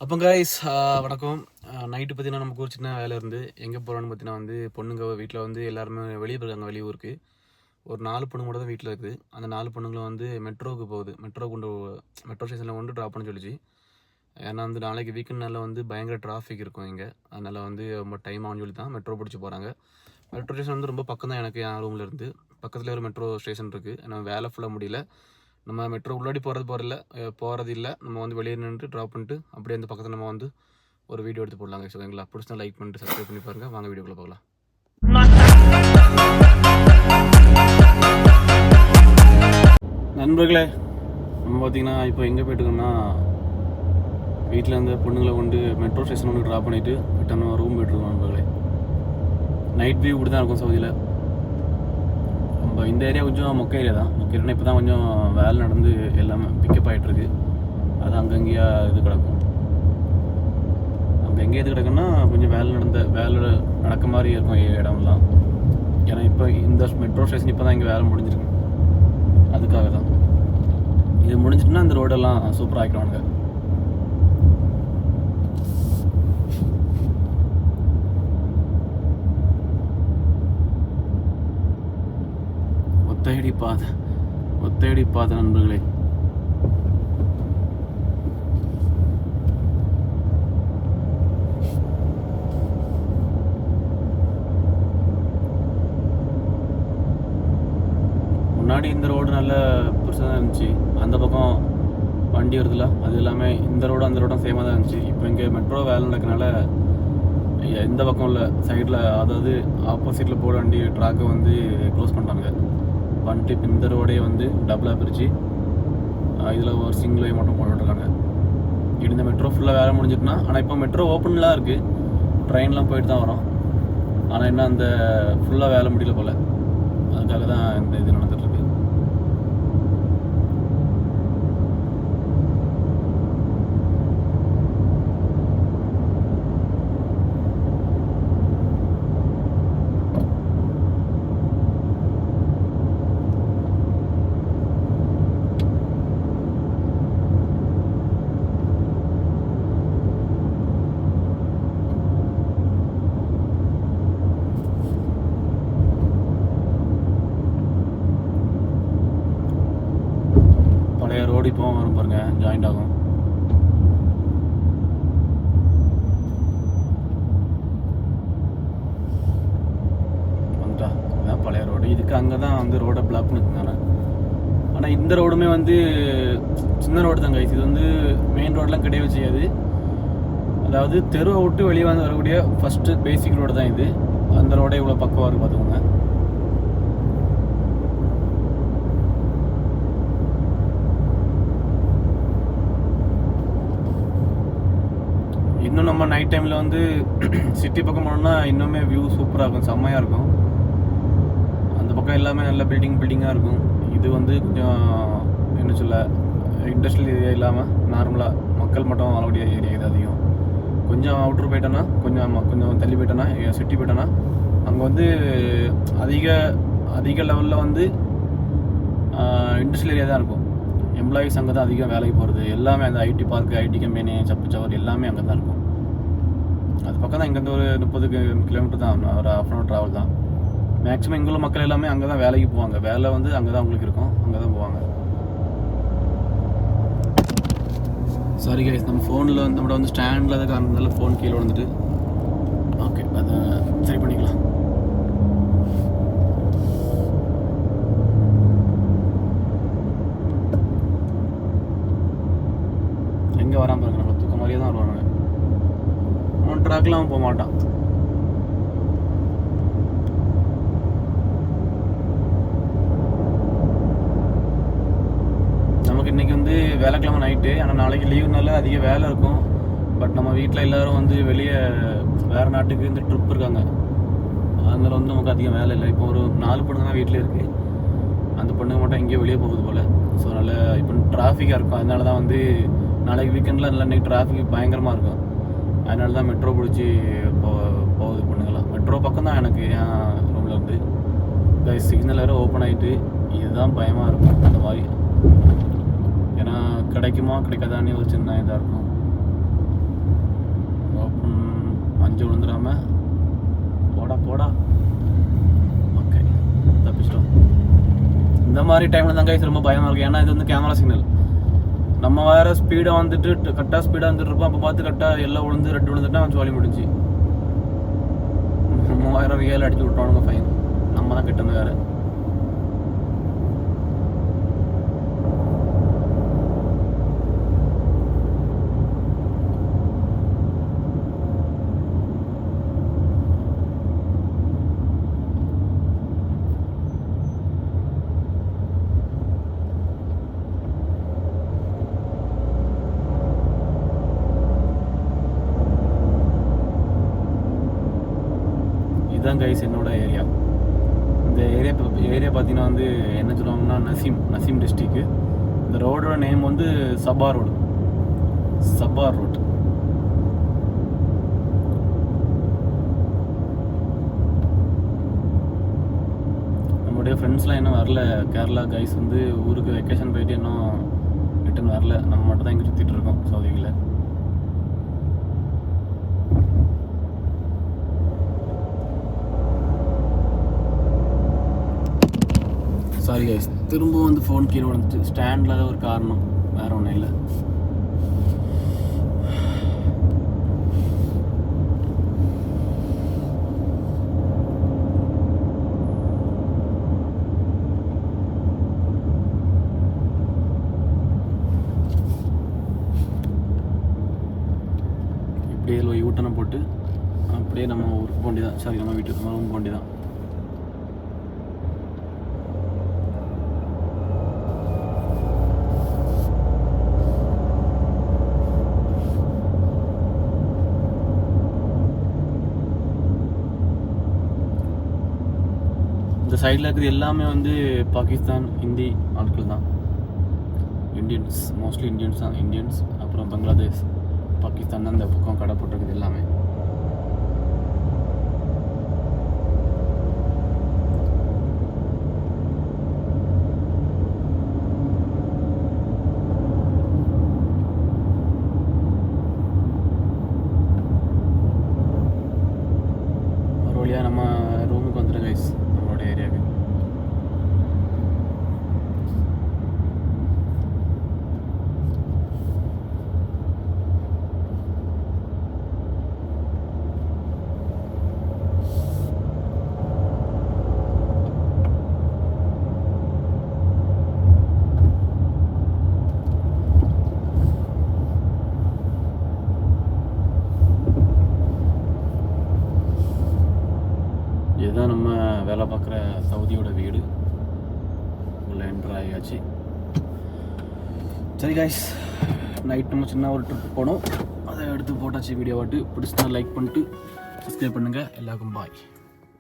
அப்போ கைஸ் வணக்கம். நைட்டு பார்த்தீங்கன்னா நமக்கு ஒரு சின்ன வேலை இருந்து எங்கே போகிறோன்னு பார்த்தீங்கன்னா பொண்ணுங்க வீட்டில் எல்லாருமே வெளியே போயிருக்காங்க வெளியூருக்கு. ஒரு 4 பொண்ணுங்க கூட தான் வீட்டில் இருக்குது. அந்த 4 பொண்ணுங்களும் மெட்ரோவுக்கு போகுது. மெட்ரோ ஸ்டேஷனில் கொண்டு ட்ராப் பண்ண சொல்லிச்சு. ஏன்னா நாளைக்கு வீக்கெண்ட்னால பயங்கர டிராஃபிக் இருக்கும் இங்கே. அதனால் ரொம்ப டைம் ஆகும்னு சொல்லி தான் மெட்ரோ பிடிச்சி போகிறாங்க. மெட்ரோ ஸ்டேஷன் ரொம்ப பக்கம் தான் எனக்கு என் ரூமில் இருந்து. பக்கத்தில் ஒரு மெட்ரோ ஸ்டேஷன் இருக்குது. ஏன்னா வேலை ஃபுல்லாக முடியல. நம்ம மெட்ரோ உள்ளாடி போகிறது இல்லை. நம்ம வெளியே நின்று ட்ராப் பண்ணிட்டு அப்படியே அந்த பக்கத்தில் நம்ம ஒரு வீடியோ எடுத்து போடலாங்க. ஓகேங்களா? பிடிச்சா லைக் பண்ணிட்டு சப்ஸ்கிரைப் பண்ணி பாருங்கள். வாங்க வீடியோக்குள்ளே பார்க்கலாம். நண்பர்களே, நம்ம பார்த்திங்கன்னா இப்போ எங்கே போய்ட்டுருக்கோம்னா வீட்டில் இருந்த பொண்ணுங்களை மெட்ரோ ஸ்டேஷன் ட்ராப் பண்ணிவிட்டு ரிட்டன் ரூம் போய்ட்டுருக்கோம். நண்பர்களே, நைட் வியூ இப்படி தான் இருக்கும் சவுதியில். நம்ம இந்த ஏரியா கொஞ்சம் மொக்க ஏரியா தான். மொக்க ஏரியா இப்போ தான் கொஞ்சம் வேலை நடந்து எல்லாமே பிக்கப் ஆகிட்டுருக்கு. அது அங்கங்கேயா இது கிடக்கும். அங்கே எங்கே இது கிடக்குன்னா கொஞ்சம் வேலை நடக்க மாதிரி இருக்கும் இடம்லாம். ஏன்னா இப்போ இந்த மெட்ரோ ஸ்டேஷன் இப்போ தான் இங்கே வேலை முடிஞ்சிருக்கு. அதுக்காக தான் இது முடிஞ்சிட்டுனா அந்த ரோடெல்லாம் சூப்பராக ஆக்கிடுவாங்க. ஒத்தையடி பாதை நண்பர்களே. முன்னாடி இந்த ரோடு நல்ல பெருசாக தான் இருந்துச்சு. அந்த பக்கம் வண்டி வருதுல, அது எல்லாமே இந்த ரோடும் அந்த ரோடும் சேமாக தான் இருந்துச்சு. இப்போ இங்கே மெட்ரோ வேலை நடக்கனால இந்த பக்கம் உள்ள சைடில், அதாவது ஆப்போசிட்டில் போட வண்டி ட்ராக்கை க்ளோஸ் பண்ணிட்டாங்க. பண்ணிட்டு இப்போ இந்த ரோடையே டபுளாக பிரித்து இதில் ஒரு சிங்கிள் வே மட்டும் போட்டுருக்காங்க. இந்த மெட்ரோ ஃபுல்லாக வேலை முடிஞ்சிட்டுனா, ஆனால் இப்போ மெட்ரோ ஓப்பன்லாம் இருக்குது. ட்ரெயின்லாம் போயிட்டு தான் வரோம். ஆனால் என்ன அந்த ஃபுல்லாக வேலை முடியல போல். அதுக்காக தான் இந்த இது நடந்துகிட்ருக்கு. ரோடு இப்போ வரும் பாருங்க, ஜாயிண்ட் ஆகும். வந்துட்டா இதுதான் பழைய ரோடு. இதுக்கு அங்கே தான் ரோடை பிளாக் பண்ணிருந்தாங்க. ஆனால் இந்த ரோடுமே சின்ன ரோடு தான் கைஸ். இது மெயின் ரோடெலாம் கிடையவே செய்யாது. அதாவது தெருவை விட்டு வெளியே வரக்கூடிய ஃபஸ்ட்டு பேசிக் ரோடு தான் இது. அந்த ரோடே இவ்வளோ பக்கமாக இருக்குது பார்த்துக்கோங்க. இன்னும் நம்ம நைட் டைமில் சிட்டி பக்கம் போனோம்னா இன்னுமே வியூ சூப்பராக இருக்கும், செம்மையாக இருக்கும். அந்த பக்கம் எல்லாமே நல்ல பில்டிங்காக இருக்கும். இது கொஞ்சம் என்ன சொல்ல, இண்டஸ்ட்ரியல் ஏரியா இல்லாமல் நார்மலாக மக்கள் மட்டும் வாழக்கூடிய ஏரியா இது. அதிகம் கொஞ்சம் அவுட்ரு போயிட்டோன்னா, கொஞ்சம் தள்ளி போயிட்டோன்னா, சிட்டி போயிட்டோன்னா அங்கே அதிக லெவலில் இண்டஸ்ட்ரியல் ஏரியா தான் இருக்கும். எம்ப்ளாயீஸ் அங்கே தான் அதிகம் வேலைக்கு போகிறது. எல்லாமே அந்த ஐடி பார்க்கு, ஐடி கம்பெனி, சவர் எல்லாமே அங்கே தான் இருக்கும். அது பக்கம் தான். இங்கேருந்து ஒரு 30 கிலோமீட்டர் தான், ஒரு ½ hour ட்ராவல் தான். மேக்ஸிமம் இங்குள்ள மக்கள் எல்லாமே அங்கே தான் வேலைக்கு போவாங்க. வேலை அங்கே தான் உங்களுக்கு இருக்கும், அங்கே தான் போவாங்க. சாரி கைஸ், நம்ம ஃபோனில் நம்மளோட ஸ்டாண்டில் தான் காரணத்தால ஃபோன் கீழே விழுந்துட்டு. ஓகே, அதை சரி பண்ணிக்கலாம். எங்கே வராமல் பாருங்க, நம்ம தூக்க மாதிரியே தான் வருவாங்க. அவன் ட்ராக்லாம் போக மாட்டான். நமக்கு இன்றைக்கி வேலைக்கிழமை நைட்டு. ஆனால் நாளைக்கு லீவுனால அதிக வேலை இருக்கும். பட் நம்ம வீட்டில் எல்லோரும் வெளியே வேறு நாட்டுக்கு ட்ரிப் இருக்காங்க. அதனால நமக்கு அதிகம் வேலை இல்லை. இப்போ ஒரு 4 பொண்ணுங்க தான் வீட்டில் இருக்குது. அந்த பொண்ணுங்க மட்டும் எங்கேயோ வெளியே போகுது போல். ஸோ அதனால் இப்போ டிராஃபிக்காக இருக்கும். அதனால தான் நாளைக்கு வீக்கெண்டில் நல்லா இன்றைக்கி டிராஃபிக் பயங்கரமாக இருக்கும். அதனால தான் மெட்ரோ பிடிச்சி போகுது பொண்ணுங்களாம். மெட்ரோ பக்கம் தான் எனக்கு என் ரூமில் சிக்னல் வேறு ஓப்பன் ஆகிட்டு. இதுதான் பயமாக இருக்கும் அந்த மாதிரி. ஏன்னா கிடைக்குமா கிடைக்காதானே ஒரு சின்ன இதாக இருக்கும். கொஞ்சம் விழுந்துடாம போடா. ஓகே, தப்பிச்சிட்டோம். இந்த மாதிரி டைமில் தான் கைஸ் ரொம்ப பயமாக இருக்குது. ஏன்னா இது வந்து கேமரா சிக்னல். நம்ம வேறு ஸ்பீடாக வந்துட்டு கரெக்டாக ஸ்பீடாக வந்துட்டு இருப்போம். அப்போ பார்த்து கரெக்டாக எல்லாம் விழுந்து ரெட் விழுந்துட்டா அவன் சொல்லி முடிஞ்சு 3000 ரியல் அடிச்சு விட்டானுங்க ஃபைன். நம்ம தான் கிட்டணும் வேறு. இதுதான் கைஸ் என்னோட ஏரியா. இந்த ஏரியா பார்த்தீங்கன்னா வந்து என்ன சொல்லுவாங்கன்னா நசீம் டிஸ்ட்ரிக்கு. இந்த ரோடோட நேம் வந்து சபார் ரோடு. நம்மளுடைய ஃப்ரெண்ட்ஸ்லாம் இன்னும் வரல. கேரளா கைஸ் வந்து ஊருக்கு வெக்கேஷன் போயிட்டு இன்னும் ரிட்டன் வரல. நம்ம மட்டும் தான் இங்கே சுற்றிட்டு இருக்கோம் சவுதியில். சாரி கைஸ், திரும்ப வந்து ஃபோன் கீழே விழுந்துச்சு. ஸ்டாண்டில் ஒரு காரணம், வேறு ஒன்றும் இல்லை. இப்படியே யூட்டனை போட்டு அப்படியே நம்ம ஊருக்கு போண்டி தான். சாரி, நம்ம வீட்டுக்கு ரூம் போண்டி தான். இந்த சைடில் இருக்கிறது எல்லாமே வந்து பாகிஸ்தான் ஹிந்தி ஆட்கள் தான். இந்தியன்ஸ், மோஸ்ட்லி இந்தியன்ஸ் தான். இந்தியன்ஸ், அப்புறம் பங்களாதேஷ், பாகிஸ்தான் தான் இந்த பக்கம் கடை போட்டிருக்குது எல்லாமே. ஒரு வழியாக நம்ம ரூமுக்கு வந்துடும் கைஸ், நம்மளோட ஏரியாவுக்கு. இதுதான் நம்ம வேலை பார்க்குற சவுதியோட வீடு. உள்ள என்ட்ரு ஆகியாச்சு. சரி கைஸ், நைட் நம்ம சின்ன ஒரு ட்ரிப் போனோம். அதை எடுத்து போட்டாச்சு வீடியோ வாட்டு. பிடிச்சினா லைக் பண்ணிட்டு சப்ஸ்கிரைப் பண்ணுங்கள். எல்லாருக்கும் பாய்.